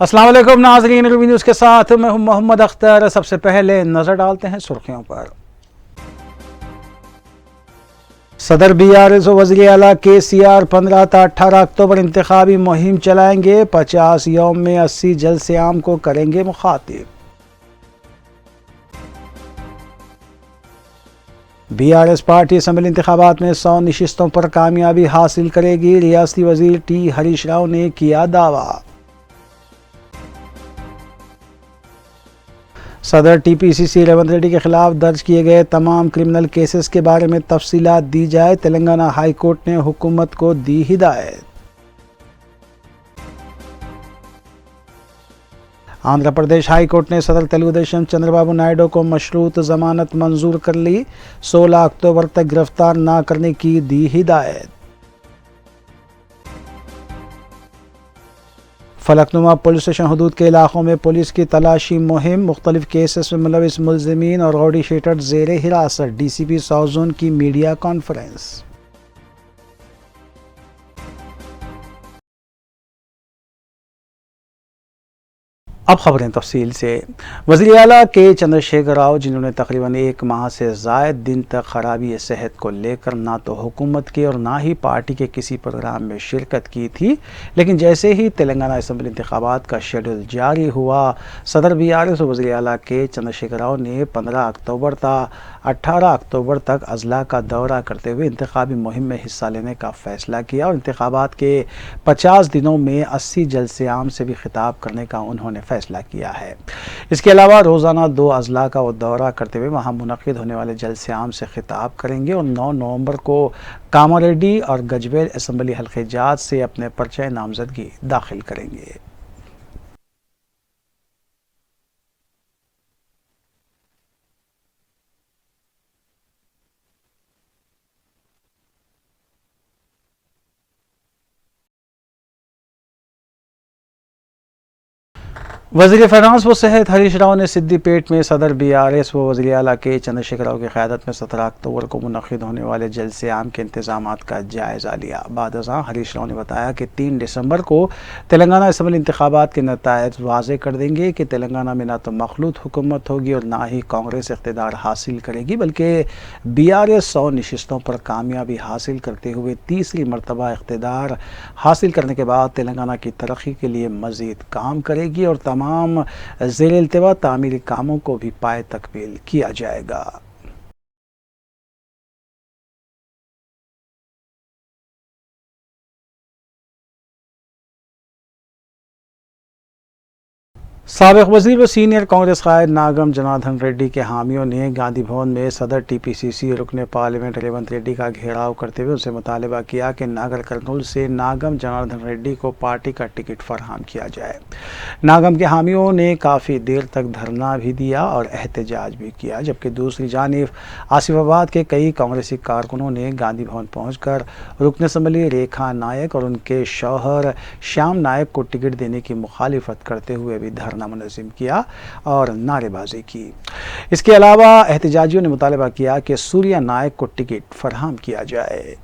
अस्सलाम वालेकुम नाज़रीन, रूबी न्यूज़ के साथ मैं हूं मोहम्मद अख्तर। सबसे पहले नजर डालते हैं सुर्खियों पर। सदर BRS और वज़ीर आला KCR 15 था 18 अक्टूबर इंतखाबी मुहिम चलाएंगे। 50 यौम में 80 जलसे आम को करेंगे मुखातिब। BRS पार्टी असम्बली इंतखाबात में 100 नशिस्तों पर कामयाबी हासिल करेगी। रियासती वजीर T हरीश राव ने किया दावा। सदर TPCC रेवंत रेड्डी के खिलाफ दर्ज किए गए तमाम क्रिमिनल केसेस के बारे में तफसीलात दी जाए। तेलंगाना हाई कोर्ट ने हुकूमत को दी हिदायत। आंध्र प्रदेश हाई कोर्ट ने सदर तेलुगुदेशम चंद्रबाबू नायडू को मशरूत जमानत मंजूर कर ली। 16 अक्टूबर तक गिरफ्तार न करने की दी हिदायत। फलकनुमा पुलिस स्टेशन हदूद के इलाकों में पुलिस की तलाशी मुहिम। मुख्तलिफ केसेस में मुलविस मुलजिमीन और रॉडी शीटर जेर हिरासत। DCP साउथ जोन की मीडिया कॉन्फ्रेंस। अब खबरें तफसील से। वज़ीर आला के चंद्रशेखर राव, जिन्होंने तकरीबन एक माह से ज़ायद दिन तक खराबी सेहत को लेकर ना तो हुकूमत के और ना ही पार्टी के किसी प्रोग्राम में शिरकत की थी, लेकिन जैसे ही तेलंगाना असम्बली इंतखाबात का शेड्यूल जारी हुआ, सदर BRS और वज़ीर आला के चंद्रशेखर राव ने 15 अक्टूबर था 18 अक्टूबर तक अजला का दौरा करते हुए इंतखाबी मुहिम में हिस्सा लेने का फ़ैसला किया और इंतखाबात के 50 दिनों में 80 जलसे आम से भी खिताब करने का उन्होंने फैसला किया है। इसके अलावा रोज़ाना 2 अजला का वो दौरा करते हुए वहाँ मुनक़िद होने वाले जलसे आम से खिताब करेंगे और 9 नवंबर को कामारेड्डी और गजवेल असम्बली हल्के जात से अपने पर्चे नामजदगी दाखिल करेंगे। वज़ीर फ़िनांस व सेहत हरीश राव ने सिद्दीपेट में सदर BRS व वज़ीर आला के चंद्रशेखर राव की क़यादत में 17 अक्टूबर को मुनक़िद होने वाले जलसे आम के इंतज़ामात का जायज़ा लिया। बाद अज़ां हरीश राव ने बताया कि 3 दिसंबर को तेलंगाना असम्बली इंतखाबात के नताइज वाज़े कर देंगे कि तेलंगाना में ना तो मखलूत हुकूमत होगी और ना ही कांग्रेस इक़्तिदार हासिल करेगी, बल्कि BRS 100 नशिस्तों पर कामयाबी हासिल करते हुए तीसरी मरतबा इक़्तिदार हासिल करने के बाद तेलंगाना की तरक्की के लिए मज़ीद काम करेगी और तमाम ज़ेर इल्तिवा तामीरी कामों को भी पाए तकमील किया जाएगा। साबिक़ वज़ीर व सीनियर कांग्रेस क़ायद नागम जनार्दन रेड्डी के हामियों ने गांधी भवन में सदर TPCC रुकने पार्लियामेंट रेवंत रेड्डी का घेराव करते हुए उनसे मुतालबा किया कि नागर कर्नूल से नागम जनार्दन रेड्डी को पार्टी का टिकट फराहम किया जाए। नागम के हामियों ने काफ़ी देर तक धरना भी दिया और एहतजाज भी किया, जबकि दूसरी जानिब आसिफाबाद के कई कांग्रेसी कारकुनों ने गांधी भवन पहुँचकर रुकन असम्बली रेखा नायक और उनके शौहर श्याम नायक को टिकट देने की मुखालिफत करते हुए भी धरना मुनज़्ज़म किया और नारेबाजी की। इसके अलावा एहतजाजियों ने मुतालबा किया कि सूर्या नायक को टिकट फराहम किया जाए।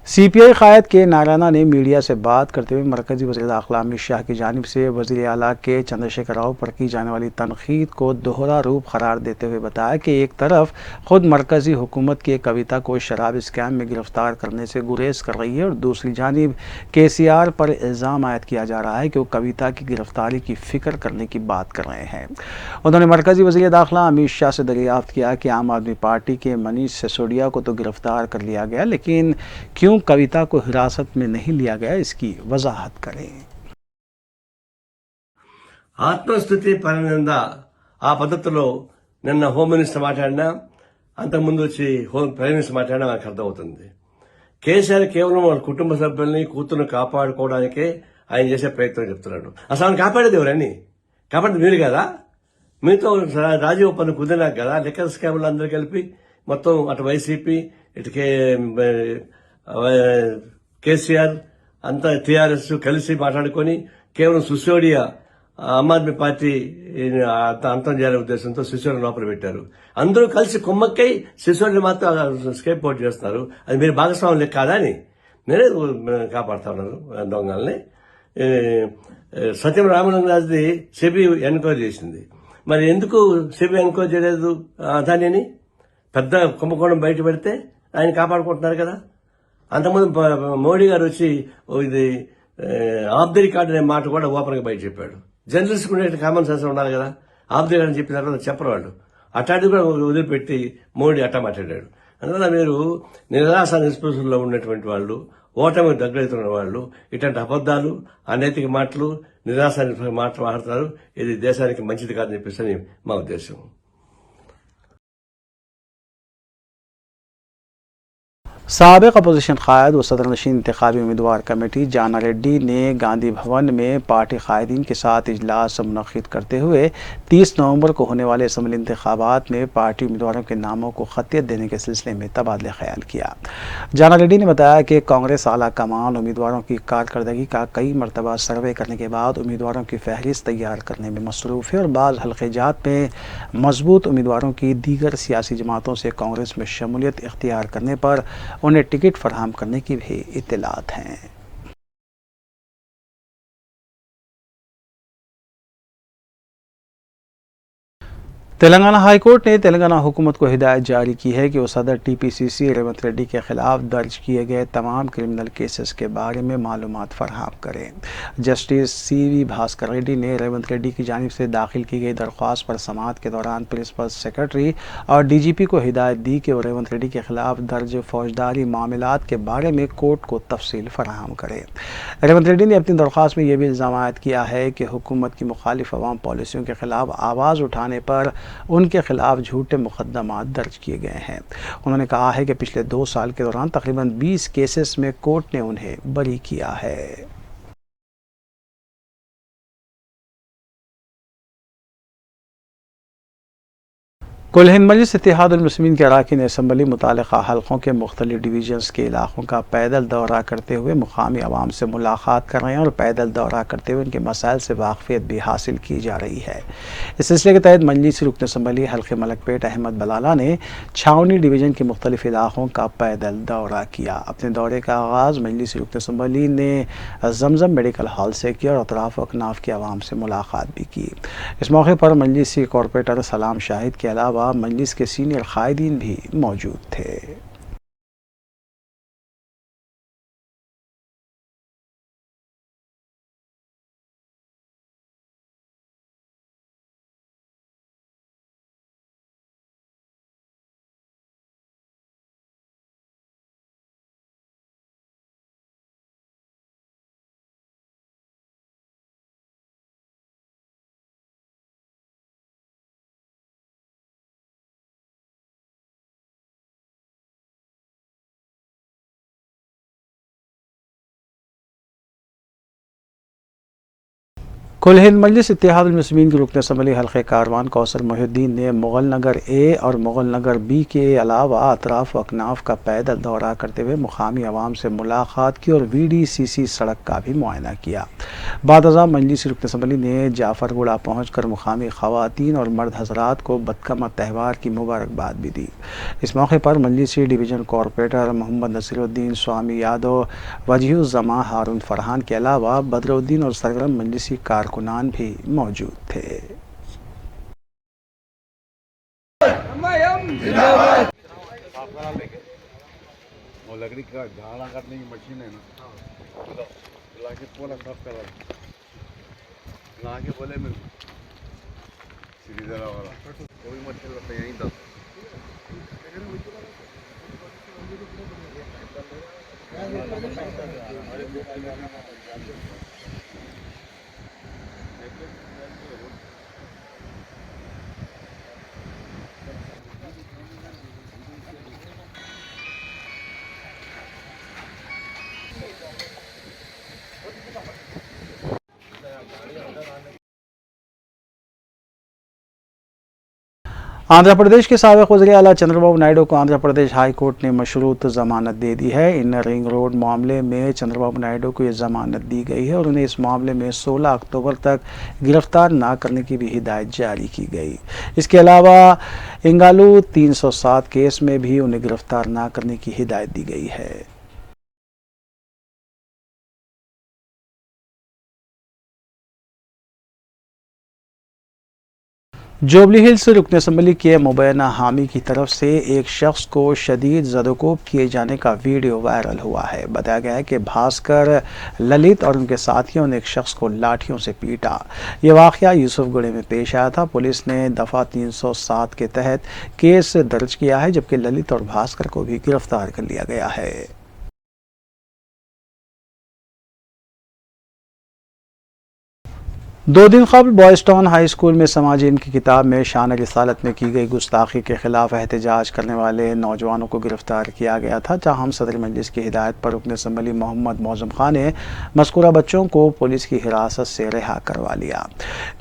CPI क़ायद के नारायणा ने मीडिया से बात करते हुए मरकज़ी वज़ीर दाखिला अमित शाह की जानिब से वज़ीर आला के चंद्रशेखर राव पर की जाने वाली तनक़ीद को दोहरा रूप करार देते हुए बताया कि एक तरफ ख़ुद मरकज़ी हुकूमत की कविता को शराब स्कैम में गिरफ़्तार करने से गुरेज कर रही है और दूसरी जानिब KCR पर इल्ज़ाम आयद किया जा रहा है कि वो कविता की गिरफ़्तारी की फ़िक्र करने की बात कर रहे हैं। उन्होंने मरकज़ी वज़ीर दाखिला अमित शाह से दरियाफ़्त किया कि आम आदमी पार्टी के मनीष सिसोदिया को तो गिरफ़्तार कर लिया गया, लेकिन क्यों कविता को हिरासत में नहीं लिया गया, इसकी वजाहत करें। ఆత్మస్థుతి పరనింద ఆ పద్ధతిలో నిన్న హోమ్ మినిస్టర్ మాట్లాడినా అంతకుముందు వచ్చి ప్రైమ్ మినిస్టర్ మాట్లాడినా నాకు అర్థమవుతుంది. కేసీఆర్ కేవలం వాళ్ళ కుటుంబ సభ్యుల్ని కూతురుని కాపాడుకోవడానికే ఆయన చేసే ప్రయత్నం చెప్తున్నాడు. అసలు ఆయన కాపాడేది ఎవరని? కాపాడేది మీరు కదా? మీతో రాజీ ఒప్పందం కుదిరినాక కదా లెక్కర్ స్కామ్లు అందరూ కలిపి మొత్తం అటు వైసీపీ ఇటు కేసీఆర్ అంతా టీఆర్ఎస్ కలిసి మాట్లాడుకొని కేవలం సిసోడియా ఆమ్ ఆద్మీ పార్టీ అంతం చేయాలనే ఉద్దేశంతో సిసోడియా లోపల పెట్టారు. అందరూ కలిసి కుమ్మక్కై సిసోడిని మాత్రం స్కేప్ అవుట్ చేస్తున్నారు. అది మీరు భాగస్వామ్యం లెక్క కాదా అని నేనే కాపాడుతా ఉన్నాను దొంగల్ని. సత్యం రామలింగరాజుది సెబీ ఎన్క్వైరీ చేసింది. మరి ఎందుకు సెబీ ఎన్క్వైరీ చేయలేదు దానిని? పెద్ద కుంభకోణం బయట పెడితే ఆయన కాపాడుకుంటున్నారు కదా. అంతకుముందు మోడీ గారు వచ్చి ఇది ఆఫ్ ది రికార్డ్ అనే మాట కూడా ఓపెన్ గా బయట చెప్పాడు. జర్నలిస్ట్ ఉండే కామన్ సెన్స్ ఉండాలి కదా. ఆఫ్ ది రికార్డ్ అని చెప్పిన తర్వాత చెప్పరు వాళ్ళు. అట్లాంటిది కూడా వదిలిపెట్టి మోడీ అట్టా మాట్లాడాడు. అందువల్ల మీరు నిరాశ నిస్పృహల్లో ఉన్నటువంటి వాళ్ళు, ఓటమి దగ్గరవుతున్న వాళ్ళు ఇట్లాంటి అబద్దాలు, అనైతిక మాటలు, నిరాశ నిస్పృహ మాటలు మాట్లాడతారు. ఇది దేశానికి మంచిది కాదని చెప్పేసి మా ఉద్దేశం. साबिक़ अपोजिशन क़ायद व सदर नशीन इंतखाबी उम्मीदवार कमेटी जाना रेड्डी ने गांधी भवन में पार्टी कायदीन के साथ इजलास मुनक़िद करते हुए 30 नवंबर को होने वाले असम्बली इंतखाबात में पार्टी उम्मीदवारों के नामों को खतियत देने के सिलसिले में तबादला ख्याल किया। जाना रेड्डी ने बताया कि कांग्रेस आला कमान उम्मीदवारों की कारकर्दगी का कई मरतबा सर्वे करने के बाद उम्मीदवारों की फहरिस्त तैयार करने में मसरूफ़ है और बाज़ हल्क़ेजात में मजबूत उम्मीदवारों की दीगर सियासी जमातों से कांग्रेस में शमूलियत इख्तियार करने पर उन्हें टिकट फराहम करने की भी इत्तलात हैं। तेलंगाना हाई कोर्ट ने तेलंगाना हुकूमत को हिदायत जारी की है कि वो सदर टीपीसीसी रेवंत रेड्डी के खिलाफ दर्ज किए गए तमाम क्रिमिनल केसेस के बारे में मालूमात फराहम करें। जस्टिस सीवी भास्कर रेड्डी ने रेवंत रेड्डी की जानिब से दाखिल की गई दरख्वास्त पर समाअत के दौरान प्रिंसिपल सेक्रेटरी और डीजीपी को हिदायत दी कि वो रेवंत रेड्डी के खिलाफ दर्ज फौजदारी मामलात के बारे में कोर्ट को तफसील फराहम करें। रेवंत रेड्डी ने अपनी दरख्वास्त में यह भी इल्ज़ाम आयद किया है कि हुकूमत की मुखालिफ अवाम पॉलिसियों के खिलाफ आवाज़ उठाने पर उनके खिलाफ झूठे मुकदमा दर्ज किए गए हैं। उन्होंने कहा है कि पिछले 2 साल के दौरान तकरीबन 20 केसेस में कोर्ट ने उन्हें बरी किया है। कुल हिंद मजलिस इत्तेहादुल मुस्लिमीन के अरकान असम्बली मुतालिका हल्कों के मुख्तलिफ डिवीजन्स के इलाकों का पैदल दौरा करते हुए मुकामी अवाम से मुलाकात कर रहे हैं और पैदल दौरा करते हुए उनके मसाइल से वाकफियत भी हासिल की जा रही है। इस सिलसिले के तहत मजलिस रुकन असम्बली हल्के मलकपेट अहमद बलाला ने छावनी डिवीज़न के मुख्तलिफ इलाकों का पैदल दौरा किया। अपने दौरे का आगाज़ मजलिस रुकन असम्बली ने जमजम मेडिकल हॉल से किया और अतराफ अकनाफ के अवाम से मुलाकात भी की। इस मौके पर मजलिसी कॉरपोरेटर सलाम शाहिद के अलावा मजलिस के सीनियर कायदीन भी मौजूद थे। कुल हिंद मजलिस इत्तेहादुल मुस्लिमीन की रुकन असम्बली हल्के कारवान कौसर मोहिउद्दीन ने मुगल नगर ए और मुगल नगर बी के अलावा अतराफ अकनाफ का पैदल दौरा करते हुए मुकामी अवाम से मुलाकात की और VDCC सड़क का भी मुआयना किया। बाद अज़ा मजलिस रुकन असम्बली ने जाफरगुड़ा पहुँच कर मुकामी ख़वातीन और मर्द हजरात को बदकमा त्यौहार की मुबारकबाद भी दी। इस मौके पर मजलिसी डिवीज़न कॉरपोरेटर मोहम्मद नसीरुद्दीन स्वामी यादव, वजीहुज़्ज़मा हारून फरहान के अलावा बदरुद्दीन और सरगर्म मजलिसी कारकुनान भी मौजूद थे। लकड़ी का झाड़ा काटने की मशीन है ना, लाके पूरा साफ करा लाके बोले मेरे सीधी जरा वाला कोई मच्छर लगता है यहीं तक आंध्र प्रदेश के साबिक वज़ीर आला चंद्रबाबू नायडू को आंध्र प्रदेश हाई कोर्ट ने मशरूत जमानत दे दी है। इन रिंग रोड मामले में चंद्रबाबू नायडू को ये जमानत दी गई है और उन्हें इस मामले में 16 अक्टूबर तक गिरफ्तार न करने की भी हिदायत जारी की गई। इसके अलावा इंगालू 307 केस में भी उन्हें गिरफ्तार न करने की हिदायत दी गई है। जोबली हिल्स रुकन असम्बली के मुबैना हामी की तरफ से एक शख्स को शदीद ज़दोकोब किए जाने का वीडियो वायरल हुआ है। बताया गया है कि भास्कर, ललित और उनके साथियों ने एक शख्स को लाठियों से पीटा। ये वाक़या यूसुफगढ़ में पेश आया था। पुलिस ने दफ़ा 307 के तहत केस दर्ज किया है, जबकि ललित और भास्कर को भी गिरफ्तार कर लिया गया है। 2 दिन कबल बॉयस्टाउन हाई स्कूल में समाजी इल्म की किताब में शान रिसालत में की गई गुस्ताखी के खिलाफ एहतजाज करने वाले नौजवानों को गिरफ्तार किया गया था। ताहम सदर मजलिस की हिदायत पर रुकन असम्बली मोहम्मद मौज़म खान ने मज़कूरा बच्चों को पुलिस की हिरासत से रिहा करवा लिया।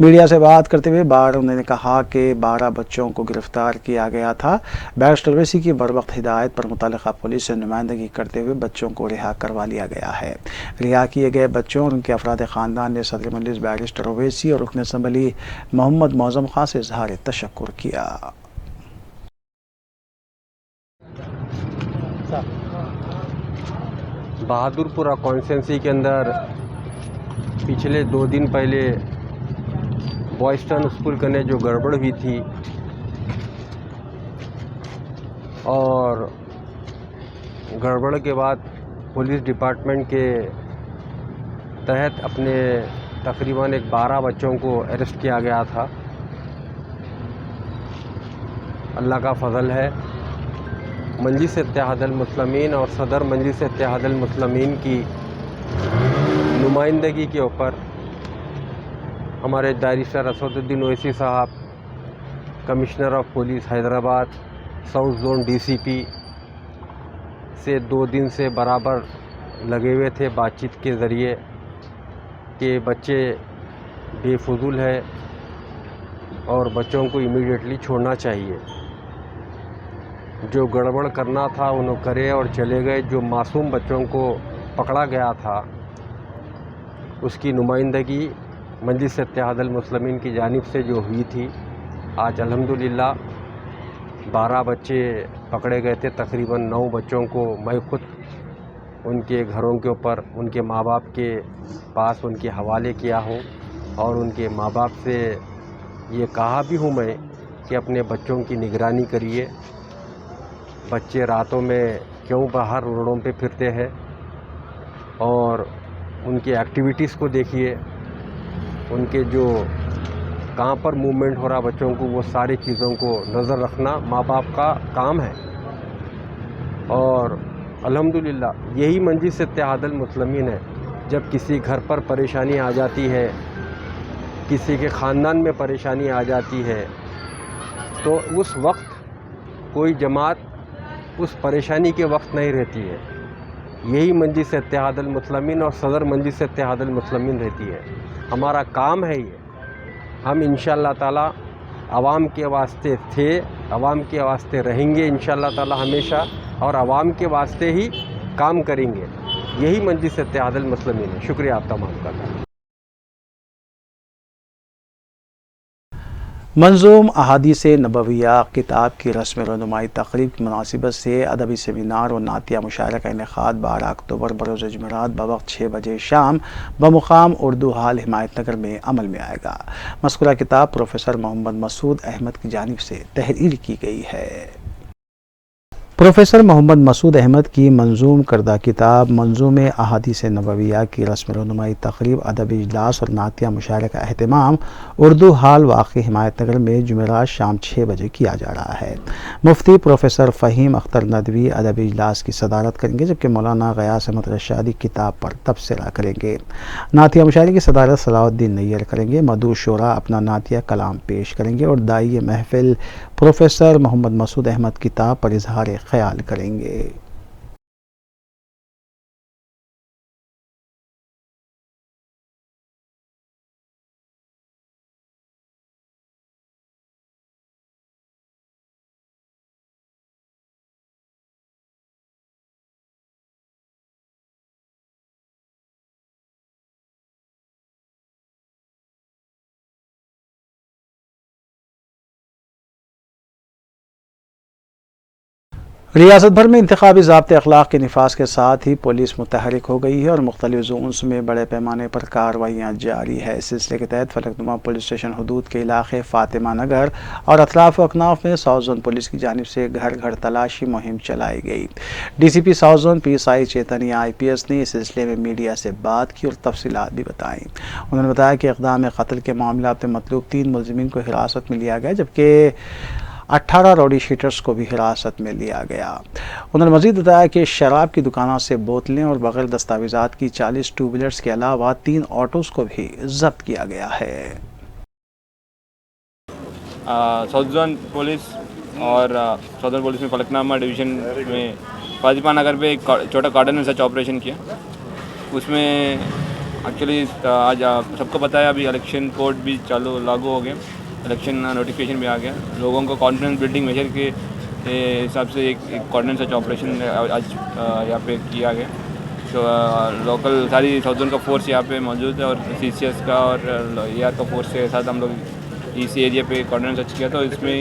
मीडिया से बात करते हुए बार उन्होंने कहा कि 12 बच्चों को गिरफ्तार किया गया था। बैरिस्टर ओवैसी की बरवक्त हिदायत पर मुतल्लिक़ा पुलिस से नुमाइंदगी करते हुए बच्चों को रिहा करवा लिया गया है। रिहा किए गए बच्चों और उनके अफराद ख़ानदान ने सदर मजलिस बैरिस्टर ओवैसी और रुकन असम्बली मोहम्मद मौज़म खान से इज़हार तशक्कुर किया। बहादुरपुरा कॉन्स्टिट्यूंसी के अंदर पिछले 2 दिन पहले बॉयस्टन स्कूल करने जो गड़बड़ हुई थी और गड़बड़ के बाद पुलिस डिपार्टमेंट के तहत अपने तकरीबन 12 बच्चों को अरेस्ट किया गया था। अल्लाह का फ़ज़ल है, मजलिस इत्तेहादुल मुस्लिमीन और सदर मजलिस इत्तेहादुल मुस्लिमीन की नुमाइंदगी के ऊपर हमारे बैरिस्टर असदुद्दीन ओवैसी साहब, commissioner of police Hyderabad south zone DCP से 2 दिन से बराबर लगे हुए थे बातचीत के ज़रिए कि बच्चे बेफजूल है और बच्चों को इमीडिएटली छोड़ना चाहिए। जो गड़बड़ करना था उन्होंने करे और चले गए। जो मासूम बच्चों को पकड़ा गया था उसकी नुमाइंदगी मजलिस इत्तेहादुल मुस्लिमीन की जानिब से जो हुई थी, आज अल्हम्दुलिल्लाह 12 बच्चे पकड़े गए थे। तकरीबन 9 बच्चों को मैं खुद उनके घरों के ऊपर उनके माँ बाप के पास उनके हवाले किया हूँ और उनके माँ बाप से ये कहा भी हूँ मैं कि अपने बच्चों की निगरानी करिए। बच्चे रातों में क्यों बाहर रोडों पे फिरते हैं और उनकी एक्टिविटीज़ को देखिए, उनके जो कहाँ पर मूवमेंट हो रहा बच्चों को, वो सारी चीज़ों को नज़र रखना माँ बाप का काम है। और अल्हम्दुलिल्लाह यही मजलिस इत्तेहादुल मुस्लिमीन है। जब किसी घर पर परेशानी आ जाती है, किसी के ख़ानदान में परेशानी आ जाती है, तो उस वक्त कोई जमात उस परेशानी के वक्त नहीं रहती है। यही मजलिस इत्तेहादुल मुस्लिमीन और सदर मजलिस इत्तेहादुल मुस्लिमीन रहती है। हमारा काम है ये। हम इंशाअल्लाह ताला आवाम के वास्ते थे, आवाम के वास्ते रहेंगे इंशाअल्लाह ताला हमेशा, और आवाम के वास्ते ही काम करेंगे। यही मजलिस इत्तेहादुल मुस्लिमीन है। शुक्रिया आप तमाम का। मंजूम अहादीस नबविया किताब की रस्म रनुमाई तकरीब की मुनासिबत से अदबी सेमिनार और नातिया मुशायरा का इनेकाद 12 अक्टूबर बरोज़ जुमेरात बवक्त 6 बजे शाम बमुकाम उर्दू हाल हिमायतनगर में अमल में आएगा। मज़कूरा किताब प्रोफेसर मोहम्मद मसूद अहमद की जानिब से तहरीर की गई है। प्रोफेसर मोहम्मद मसूद अहमद की मंजूम करदा किताब मंजूम अहादीस नबविया की रस्म रनुमाई तकरीब अदबी इजलास और नातिया मुशायरा का अहतमाम उर्दू हाल वाक़ई हिमायतनगर में जुमेरात शाम 6 बजे किया जा रहा है। मुफ्ती प्रोफेसर फ़हीम अख्तर नदवी अदबी इजलास की सदारत करेंगे, जबकि मौलाना गयास अहमद रशादी किताब पर तबसरा करेंगे। नातिया मुशायरे की सदारत सलाउद्दीन नैयर करेंगे। मदू शोरा अपना नातिया कलाम पेश करेंगे और दाई महफिल प्रोफेसर मोहम्मद मसूद अहमद किताब पर इजहार ख्याल करेंगे। रियासत भर में इंतखाबी ज़ाब्ते अखलाक के नफाज के साथ ही पुलिस मुतहरिक हो गई है और मुख्तलिफ जोन्स में बड़े पैमाने पर कार्रवाइयाँ जारी है। इस सिलसिले के तहत फलकनुमा पुलिस स्टेशन हदूद के इलाके फातिमा नगर और अतराफ अकनाफ में साउथ जोन पुलिस की जानिब से घर घर तलाशी मुहिम चलाई गई। DCP साउथ जोन PSI चैतन्य IPS ने इस सिलसिले में मीडिया से बात की और तफसीलात भी बताई। उन्होंने बताया कि इक़दाम कत्ल के मामला में मतलूब 3 मुलजिमीन को हिरासत में लिया गया, जबकि 18 रौडी शीटर्स को भी हिरासत में लिया गया। उन्होंने मजीद बताया कि शराब की दुकानों से बोतलें और बगैर दस्तावेजात की 40 टू व्हीलर्स के अलावा 3 ऑटोज़ को भी जब्त किया गया है। साउथ जोन पुलिस और साउथर्न पुलिस में फलकनामा डिवीज़न में फातिमा नगर पे एक छोटा कार्डन सर्च ऑपरेशन किया। उसमें एक्चुअली आज सबको पता है अभी इलेक्शन कोड भी लागू हो गया, इलेक्शन नोटिफिकेशन भी आ गया। लोगों को कॉन्फिडेंस बिल्डिंग मेजर के हिसाब से एक कार्डन सर्च ऑपरेशन आज यहाँ पे किया गया। तो लोकल सारी साउथ जोन का फोर्स यहाँ पे मौजूद है और CCS का और AR का फोर्स के साथ हम लोग इस एरिया पे कार्डन सर्च किया। तो इसमें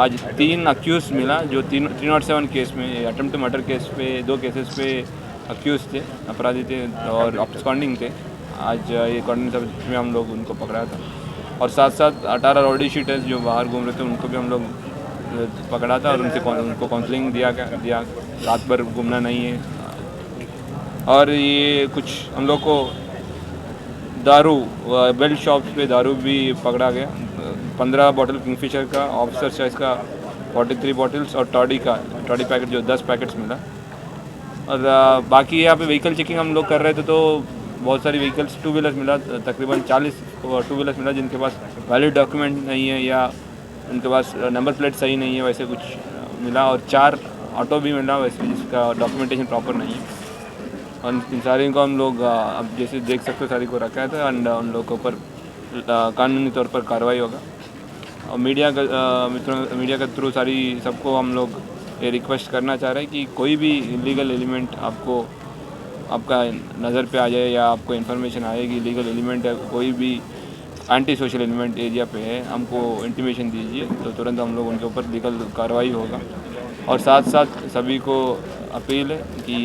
आज 3 अक्यूज़ मिला जो 307 केस में अटेम्प्ट मर्डर केस पे 2 केसेस पे अक्यूज़ थे, अपराधी थे और अब्सकॉन्डिंग थे। आज ये कार्डन सर्च में हम लोग उनको पकड़ा था और साथ साथ 18 रौडी शीटर्स जो बाहर घूम रहे थे उनको भी हम लोग पकड़ा था और उनको काउंसलिंग दिया रात भर घूमना नहीं है। और ये कुछ हम लोग को दारू बेल्ट शॉप्स पे दारू भी पकड़ा गया। 15 बॉटल किंगफिशर का, ऑफिसर साइज का 43 बॉटल्स और टॉडी पैकेट जो 10 पैकेट्स मिला। और बाकी यहाँ पे व्हीकल चेकिंग हम लोग कर रहे थे तो बहुत सारी व्हीकल्स टू व्हीलर्स मिला, तकरीबन 40 टू व्हीलर्स मिला जिनके पास वैलिड डॉक्यूमेंट नहीं है या उनके पास नंबर प्लेट सही नहीं है, वैसे कुछ मिला। और 4 ऑटो भी मिला वैसे जिसका डॉक्यूमेंटेशन प्रॉपर नहीं है। और इन सारे को हम लोग अब जैसे देख सकते हो सारी को रखा है था एंड उन लोगों के ऊपर कानूनी तौर पर कार्रवाई होगा। और मीडिया के थ्रू सारी सबको हम लोग ये रिक्वेस्ट करना चाह रहे हैं कि कोई भी इलीगल एलिमेंट आपका नज़र पे आ जाए या आपको इन्फॉर्मेशन आएगी इलीगल एलिमेंट है, कोई भी एंटी सोशल एलिमेंट एरिया पे है, हमको इंटीमेशन दीजिए तो तुरंत हम लोग उनके ऊपर लीगल कार्रवाई होगा। और साथ साथ सभी को अपील है कि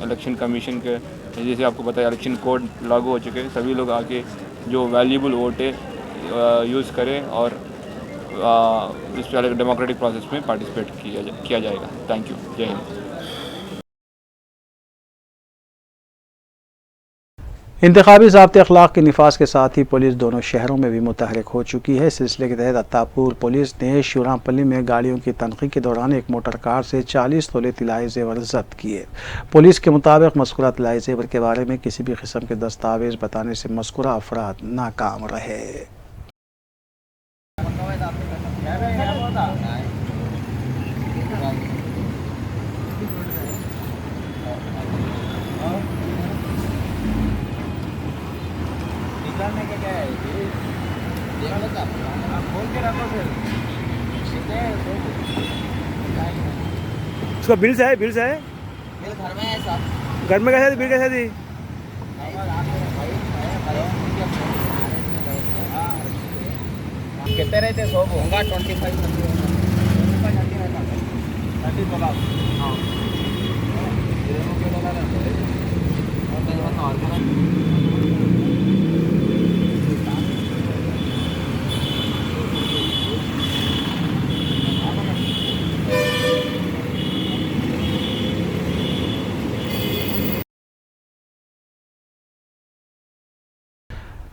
इलेक्शन कमीशन के जैसे आपको पता है इलेक्शन कोड लागू हो चुके हैं, सभी लोग आके जो वैल्यूबल वोट है यूज़ करें और इस डेमोक्रेटिक प्रोसेस में पार्टिसिपेट किया जाएगा। Thank you. जय हिंद। इंतखाबी ज़ाब्ते अखलाक के नफाज के साथ ही पुलिस दोनों शहरों में भी मुतहरिक हो चुकी है। इस सिलसिले के तहत अत्तापुर पुलिस ने शिवरामपल्ली में गाड़ियों की तनखी के दौरान एक मोटर कार से 40 तोले तिलाई जेवर जब्त किए। पुलिस के मुताबिक मज़कूरा तिलाई जेवर के बारे में किसी भी किस्म के दस्तावेज बताने से मज़कूरा अफराद नाकाम रहे। उसका बिल से है बिल घर में है साहब। घर में कैसे थी बिल कैसे थी? कितने रहते 100 होगा 25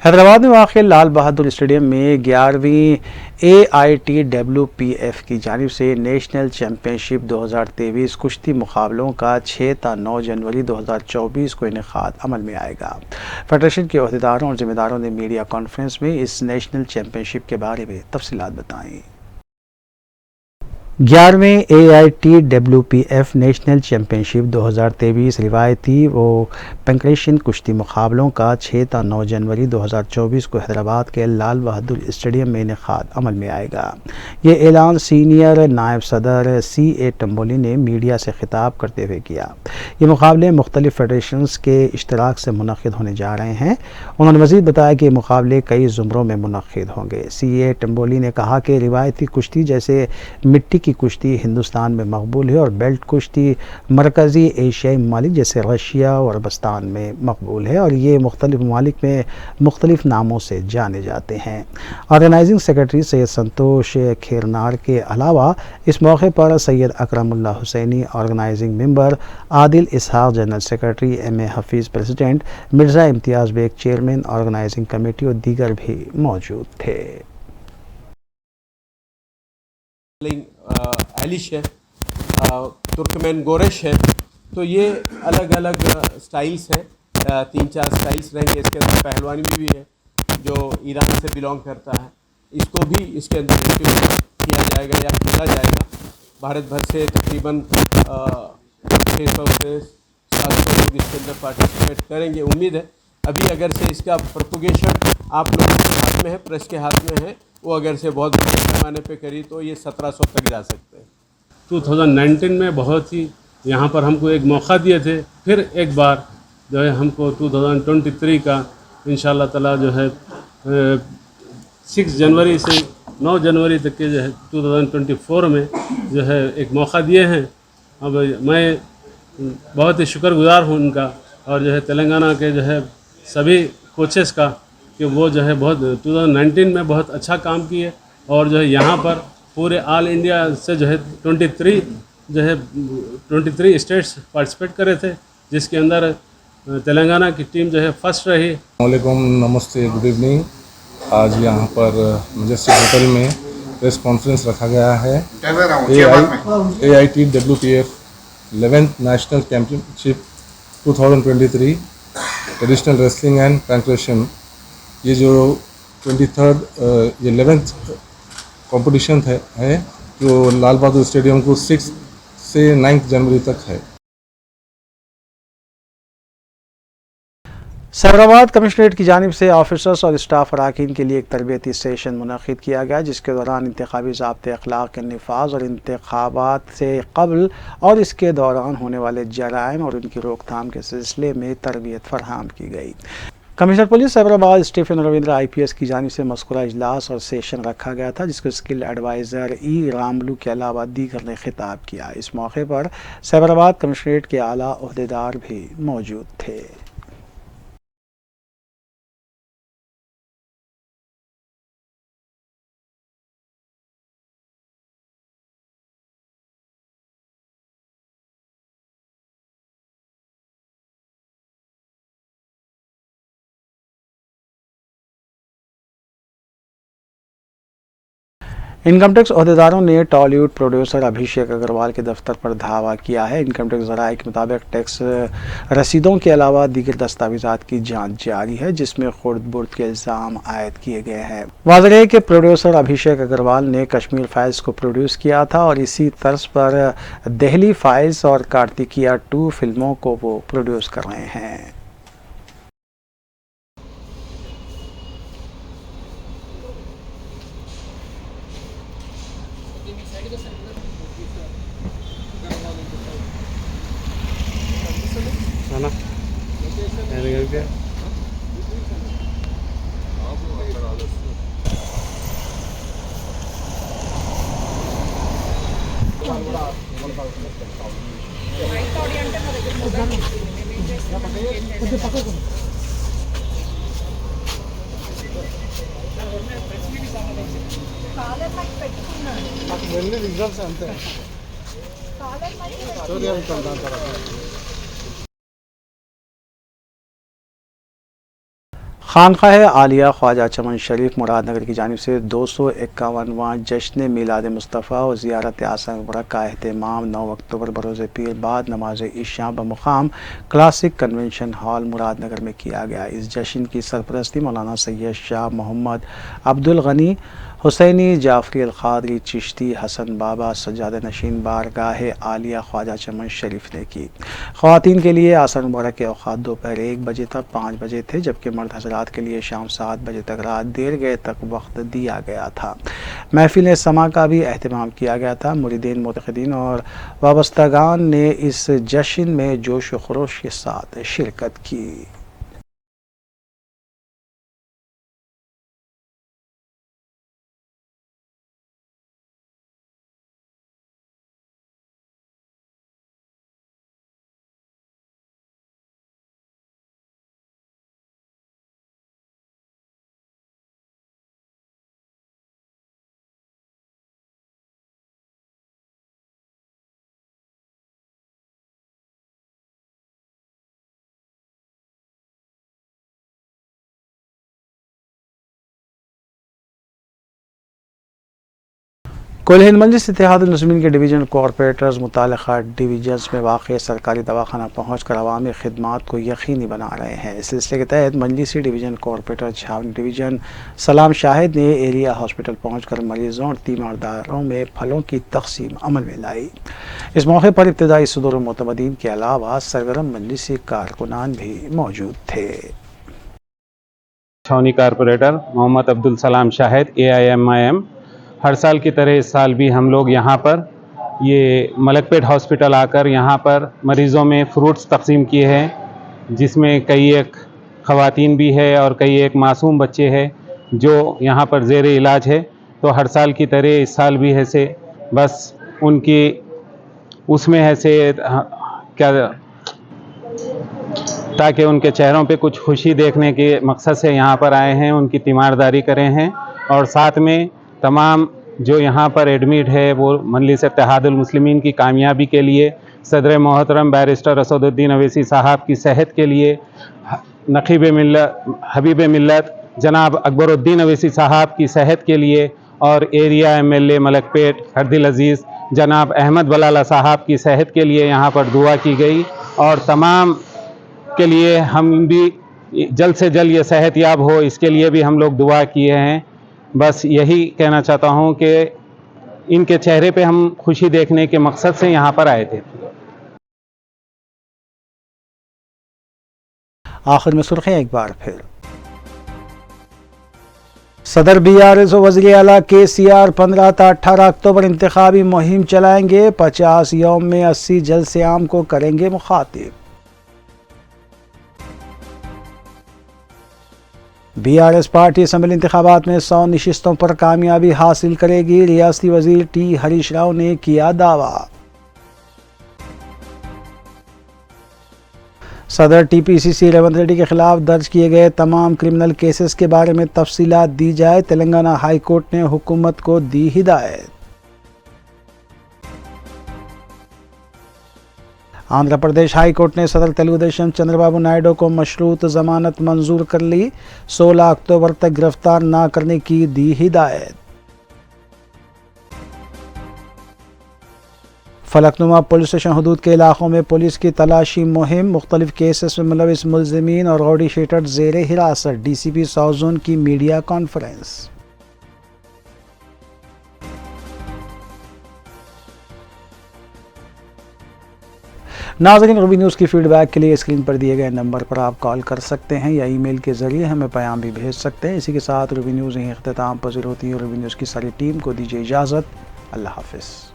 हैदराबाद में वाक़ लाल बहादुर स्टेडियम में 11वीं AITWPF की जानिब से नेशनल चैम्पियनशिप 2023 कुश्ती मुकाबलों का 6 ta 9 जनवरी 2024 को इनेकाद अमल में आएगा। फेडरेशन के अहदेदारों और ज़िम्मेदारों ने मीडिया कॉन्फ्रेंस में इस नेशनल चैम्पियनशिप के बारे में तफसीलात बताईं। 11वें AITWPF नेशनल चैम्पियनशिप 2023 रिवायती व पेंक्रेशन कुश्ती मुकाबलों का 6 ta 9 जनवरी 2024 को हैदराबाद के लाल बहादुर स्टेडियम में इनेकाद अमल में आएगा। ये ऐलान सीनियर नायब सदर CA टम्बोली ने मीडिया से खिताब करते हुए किया। ये मुकाबले मुख्तलिफ फेडरेशंस के इश्तराक से मुनक़िद होने जा रहे हैं। उन्होंने मज़ीद बताया कि मुकाबले कई ज़ुमरों में मुनक़िद होंगे। CA टम्बोली ने कहा कि रिवायती कुश्ती जैसे मिट्टी की कुश्ती हिंदुस्तान में मकबूल है और बेल्ट कुश्ती मरकज़ी एशियाई ममालिक जैसे रशिया और अरबस्तान में मकबूल है और ये मुख्तलिफ ममालिक में मुख्तलिफ नामों से जाने जाते हैं। ऑर्गेनाइजिंग सेक्रेटरी सैयद संतोष खेरनार के अलावा इस मौके पर Syed Akramullah Husaini, organising member Adil Ishaq, general secretary M.A. Hafeez president, Mirza Imtiaz Baig chairman organising committee और दीगर भी मौजूद थे। एलिश है, तुर्कमेन गोरेश है, तो ये अलग अलग स्टाइल्स हैं, 3-4 स्टाइल्स रहेंगे। इसके अंदर पहलवानी भी है जो ईरान से बिलोंग करता है, इसको भी इसके अंदर इंक्लूड किया जाएगा या खेला जाएगा। भारत भर से तकरीबन 600 से 700 लोग इसके अंदर पार्टिसिपेट करेंगे। उम्मीद है अभी अगर से इसका प्रोपोगेशन आप लोगों के हाथ में है, प्रेस के हाथ में है, वो अगर से बहुत बड़े पैमाने पे करी तो ये 1700 तक जा सकते हैं। 2019 में बहुत ही यहाँ पर हमको एक मौका दिए थे, फिर एक बार जो है हमको 2023 का इंशाल्लाह ताला जो है 6 जनवरी से 9 जनवरी तक के जो है 2024 में जो है एक मौका दिए हैं। अब मैं बहुत ही शुक्रगुजार हूँ उनका और जो है तेलंगाना के जो है सभी कोचेस का कि वो जो है बहुत 2019 में बहुत अच्छा काम किए और जो है यहाँ पर पूरे ऑल इंडिया से जो है 23 स्टेट्स पार्टिसिपेट करे थे, जिसके अंदर तेलंगाना की टीम जो है फर्स्ट रही। वालेकुम, नमस्ते, गुड इवनिंग। आज यहाँ पर मजेस्टिक होटल में प्रेस कॉन्फ्रेंस रखा गया है। AITWPF 11th national championship 2023 traditional wrestling and pankration, ये जो 11th कंपटीशन है जो लाल बहादुर स्टेडियम को 6 से 9 जनवरी तक है। सैबराबाद कमिश्नरेट की जानिब से ऑफिसर्स और स्टाफ अरकान के लिए एक तरबियती सेशन मुनक़िद किया गया, जिसके दौरान इंतखाबी ज़ाब्ते अखलाक के नफाज और इंतखाबात से कबल और इसके दौरान होने वाले जराइम और उनकी रोकथाम के सिलसिले में तरबियत फराहम की गई। Commissioner police Cyberabad Stephen Ravindra IPS की जानिब से मज़कूरा इजलास और सेशन रखा गया था, जिसको स्किल एडवाइज़र E. रामलू के अलावा दीगर ने खिताब किया। इस मौके पर सैबराबाद कमिश्नरेट के आला ओहदेदार भी मौजूद थे। इनकम टैक्स अहदेदारों ने टॉलीवुड प्रोड्यूसर अभिषेक अग्रवाल के दफ्तर पर धावा किया है। इनकम टैक्स ज़राए के मुताबिक टैक्स रसीदों के अलावा दीगर दस्तावेज़ात की जांच जारी है, जिसमें खुर्द-बुर्द के इल्ज़ाम आयद किए गए हैं। वाज़ेह है कि प्रोड्यूसर अभिषेक अग्रवाल ने कश्मीर फाइल्स को प्रोड्यूस किया था और इसी तर्ज पर दिल्ली फाइल्स और कार्तिकिया 2 फिल्मों को वो प्रोड्यूस कर रहे हैं। खानकाह आलिया ख्वाजा चमन शरीफ मुरादनगर की जानिब से 251वां जश्न मिलाद मुस्तफ़ा और ज़ियारत आसन मुबारक का अहतमाम 9 अक्टूबर बरोज़ पीर बाद नमाज इशा बमुक़ाम क्लासिक कन्वेंशन हॉल मुरादनगर में किया गया। इस जश्न की सरपरस्ती मौलाना सैयद शाह मोहम्मद अब्दुल गनी हुसैनी जाफरी अल-क़ादरी चिश्ती हसन बाबा सज्जाद नशीन बारगाह आलिया ख्वाजा चमन शरीफ ने की। ख़वातीन के लिए आसन मुबारक के औक़ात दोपहर 1 बजे तक 5 बजे थे, जबकि मर्द हज़रात के लिए शाम 7 बजे तक रात देर गए तक वक्त दिया गया था। महफिल समा का भी अहतमाम किया गया था। मुरीदीन, मुतक़िदीन और वाबस्तगान ने इस जश्न में जोश व खरोश के साथ शिरकत की। कुल हिंद मजलिस इत्तेहादुल मुस्लिमीन के डिवीजन कॉरपोरेटर्स मुतालिका डिवीजन्स में वाक़ सरकारी दवाखाना पहुँच कर अवामी खिदमात को यकीनी बना रहे हैं। इस सिलसिले के तहत मजलिसी डिवीजन कॉरपोरेटर छावनी डिवीजन सलाम शाहिद ने एरिया हॉस्पिटल पहुँच कर मरीजों और तीमारदारों में फलों की तकसीम अमल में लाई। इस मौके पर इब्तदाई सदूर मोतमदीन के अलावा सरगर्म मजलिसी कारकुनान भी मौजूद थे। छावनी कारपोरेटर मोहम्मद अब्दुल सलाम शाहिद AIMIM। हर साल की तरह इस साल भी हम लोग यहाँ पर ये मलकपेट हॉस्पिटल आकर यहाँ पर मरीज़ों में फ्रूट्स तकसीम किए हैं, जिसमें कई एक ख़वातीन भी है और कई एक मासूम बच्चे हैं जो यहाँ पर ज़ेर इलाज है। तो हर साल की तरह इस साल भी है से बस उनकी उसमें है से क्या ताकि उनके चेहरों पे कुछ खुशी देखने के मकसद से यहाँ पर आए हैं, उनकी तीमारदारी करें हैं। और साथ में तमाम जो यहाँ पर एडमिट है वो मजलिस इत्तेहादुल मुस्लिमीन की कामयाबी के लिए, सदर मोहतरम बैरिस्टर असदुद्दीन अवैसी साहब की सेहत के लिए, नक़ीब मिल्लत हबीब मिल्लत जनाब अकबरुद्दीन अवैसी साहब की सेहत के लिए और एरिया MLA मलकपेट हरदिल अजीज़ जनाब अहमद बलाला साहब की सेहत के लिए यहाँ पर दुआ की गई। और तमाम के लिए हम भी जल्द से जल्द ये सेहत याब हो, इसके लिए भी हम लोग दुआ किए हैं। बस यही कहना चाहता हूँ कि इनके चेहरे पे हम खुशी देखने के मकसद से यहाँ पर आए थे। आखिर में सुर्खियां एक बार फिर। सदर BRS वज़ीर आला KCR 15 ta 18 अक्टूबर इंतखाबी मुहिम चलाएंगे। 50 यौम में 80 जलसे आम को करेंगे मुखातिब। BRS पार्टी असम्बली इंतखाबात में 100 नशिस्तों पर कामयाबी हासिल करेगी। रियासती वजीर T हरीश राव ने किया दावा। सदर TPCC रेवंत रेड्डी के खिलाफ दर्ज किए गए तमाम क्रिमिनल केसेस के बारे में तफसीलात दी जाए। तेलंगाना हाई कोर्ट ने हुकूमत को दी हिदायत। आंध्र प्रदेश हाई कोर्ट ने सदर तेलुगुदेशम चंद्रबाबू नायडू को मशरूत जमानत मंजूर कर ली। 16 अक्टूबर तक गिरफ्तार न करने की दी हिदायत। फलकनुमा पुलिस स्टेशन हदूद के इलाकों में पुलिस की तलाशी मुहिम। मुख्तलिफ केसेस में मुलविस मुलजिमीन और रॉडी शीटर जेर हिरासत। DCP साउथ जोन की मीडिया कॉन्फ्रेंस। नाज़रीन, रूबी न्यूज़ की फीडबैक के लिए स्क्रीन पर दिए गए नंबर पर आप कॉल कर सकते हैं या ईमेल के ज़रिए हमें पैगाम भी भेज सकते हैं। इसी के साथ रूबी न्यूज़ यहीं इख्तिताम पज़ीर होती है। रूबी न्यूज़ की सारी टीम को दीजिए इजाज़त। अल्लाह हाफ़िज़।